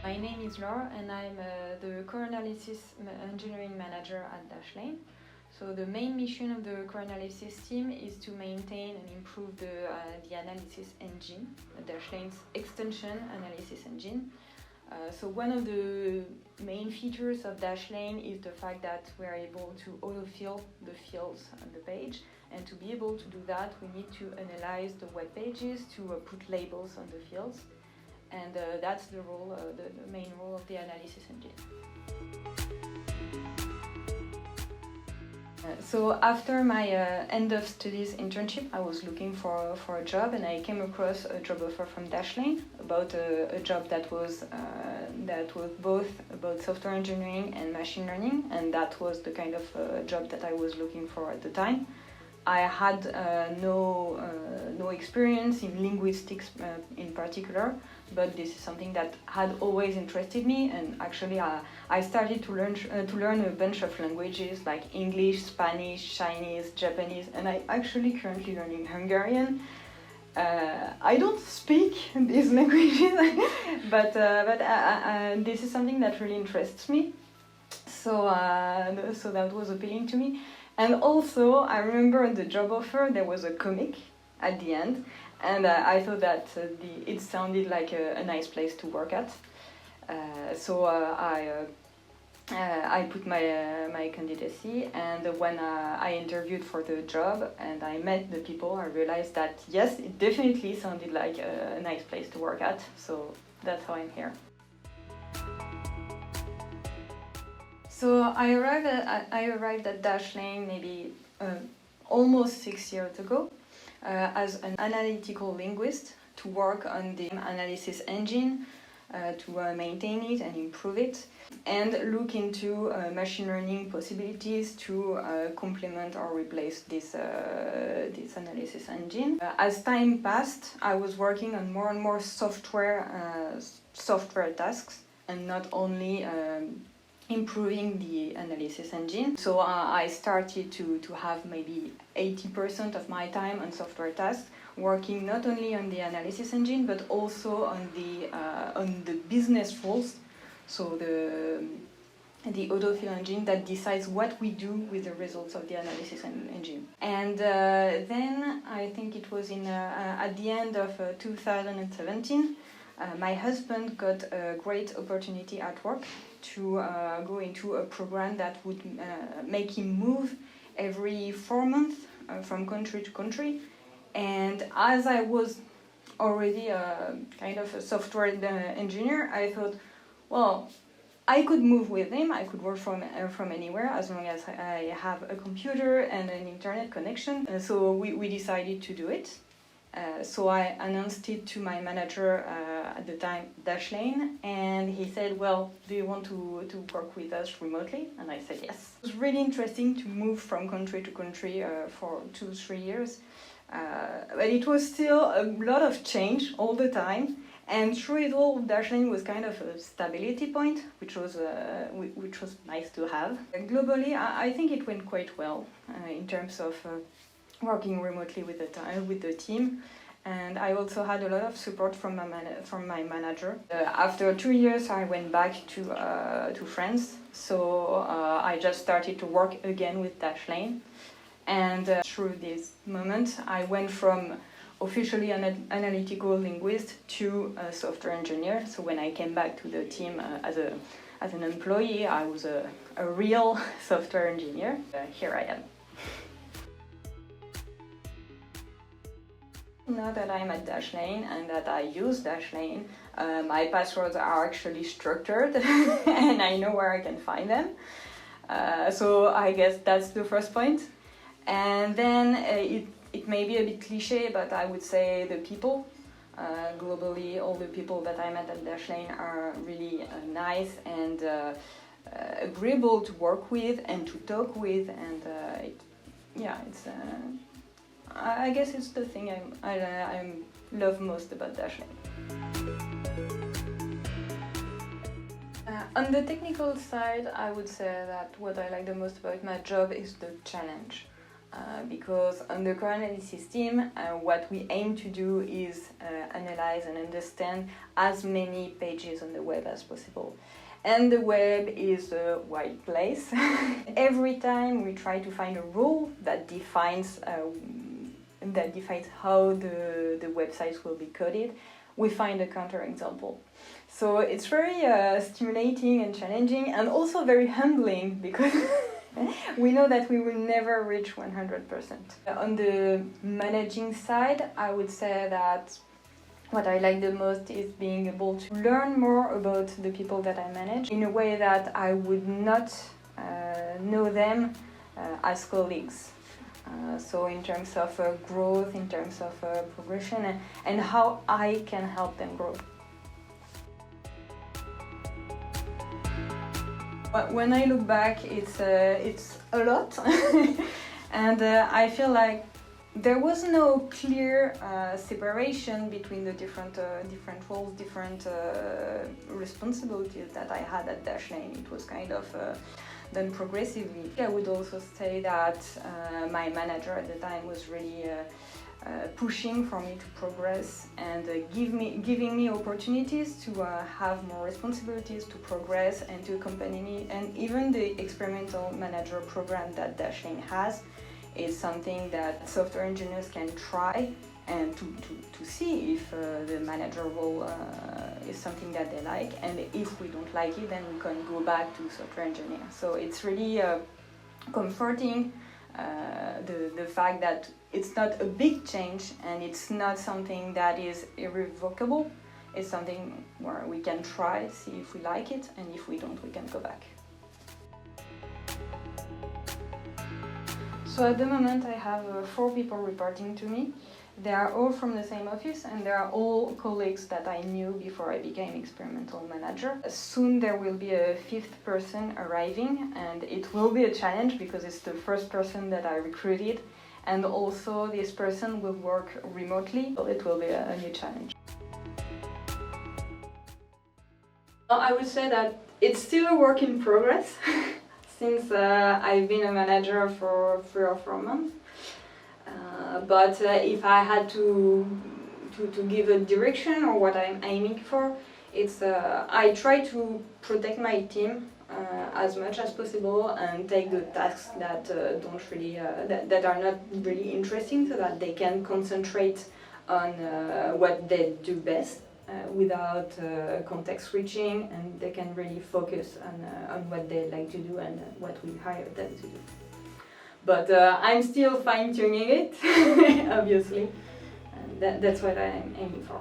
My name is Laura and I'm the core analysis engineering manager at Dashlane. So the main mission of the core analysis team is to maintain and improve the analysis engine, Dashlane's extension analysis engine. So one of the main features of Dashlane is the fact that we are able to autofill the fields on the page, and to be able to do that we need to analyze the web pages to put labels on the fields, and that's the main role of the analysis engine. So after my end of studies internship, I was looking for a job, and I came across a job offer from Dashlane about a job that was both about software engineering and machine learning, and that was the kind of job that I was looking for at the time. I had no experience in linguistics in particular, but this is something that had always interested me, and actually I started to learn a bunch of languages like English, Spanish, Chinese, Japanese, and I actually currently learning Hungarian. I don't speak these languages, but this is something that really interests me. So that was appealing to me. And also, I remember in the job offer there was a comic at the end, and I thought that it sounded like a nice place to work at. So I put my candidacy, and when I interviewed for the job and I met the people, I realized that yes, it definitely sounded like a nice place to work at. So that's how I'm here. So I arrived at Dashlane maybe almost 6 years ago as an analytical linguist to work on the analysis engine, to maintain it and improve it, and look into machine learning possibilities to complement or replace this analysis engine. As time passed, I was working on more and more software tasks, and not only improving the analysis engine. So I started to have maybe 80% of my time on software tasks, working not only on the analysis engine but also on the business rules. So the autofill engine that decides what we do with the results of the analysis engine. And then I think it was at the end of 2017. My husband got a great opportunity at work to go into a program that would make him move every 4 months from country to country. And as I was already kind of a software engineer, I thought, well, I could move with him. I could work from anywhere as long as I have a computer and an internet connection. So we decided to do it. So I announced it to my manager at the time, Dashlane, and he said, well, do you want to work with us remotely? And I said yes. It was really interesting to move from country to country for 2-3 years, but it was still a lot of change all the time, and through it all, Dashlane was kind of a stability point, which was nice to have. And globally, I think it went quite well in terms of working remotely with the team, and I also had a lot of support from my manager. After 2 years, I went back to France, so I just started to work again with Dashlane, and through this moment, I went from officially an analytical linguist to a software engineer. So when I came back to the team as an employee, I was a real software engineer. Here I am. Now that I'm at Dashlane and that I use Dashlane, my passwords are actually structured and I know where I can find them. So I guess that's the first point. And then it may be a bit cliche, but I would say the people. Globally, all the people that I met at Dashlane are really nice and agreeable to work with and to talk with, and I guess it's the thing I love most about Dashlane. On the technical side, I would say that what I like the most about my job is the challenge. because on the core analysis team, what we aim to do is analyze and understand as many pages on the web as possible. And the web is a wide place. Every time we try to find a rule that defines how the websites will be coded, we find a counterexample. So it's very stimulating and challenging, and also very humbling, because we know that we will never reach 100%. On the managing side, I would say that what I like the most is being able to learn more about the people that I manage in a way that I would not know them as colleagues. So in terms of growth, in terms of progression, and how I can help them grow. When I look back, it's a lot, and I feel like there was no clear separation between the different roles, different responsibilities that I had at Dashlane. It was kind of done progressively. I would also say that my manager at the time was really pushing for me to progress and giving me opportunities to have more responsibilities, to progress and to accompany me. And even the experimental manager program that Dashlane has is something that software engineers can try and to see if the manager role is something that they like, and if we don't like it, then we can go back to software engineer. So it's really comforting, the fact that it's not a big change and it's not something that is irrevocable. It's something where we can try, see if we like it, and if we don't, we can go back. So at the moment I have 4 people reporting to me. They are all from the same office, and they are all colleagues that I knew before I became experimental manager. Soon there will be a 5th person arriving, and it will be a challenge because it's the first person that I recruited, and also this person will work remotely, so it will be a new challenge. I would say that it's still a work in progress since I've been a manager for 3 or 4 months. But if I had to give a direction or what I'm aiming for, it's I try to protect my team as much as possible and take the tasks that don't really that are not really interesting, so that they can concentrate on what they do best without context switching, and they can really focus on what they like to do and what we hire them to do. But I'm still fine-tuning it, obviously, and that's what I'm aiming for.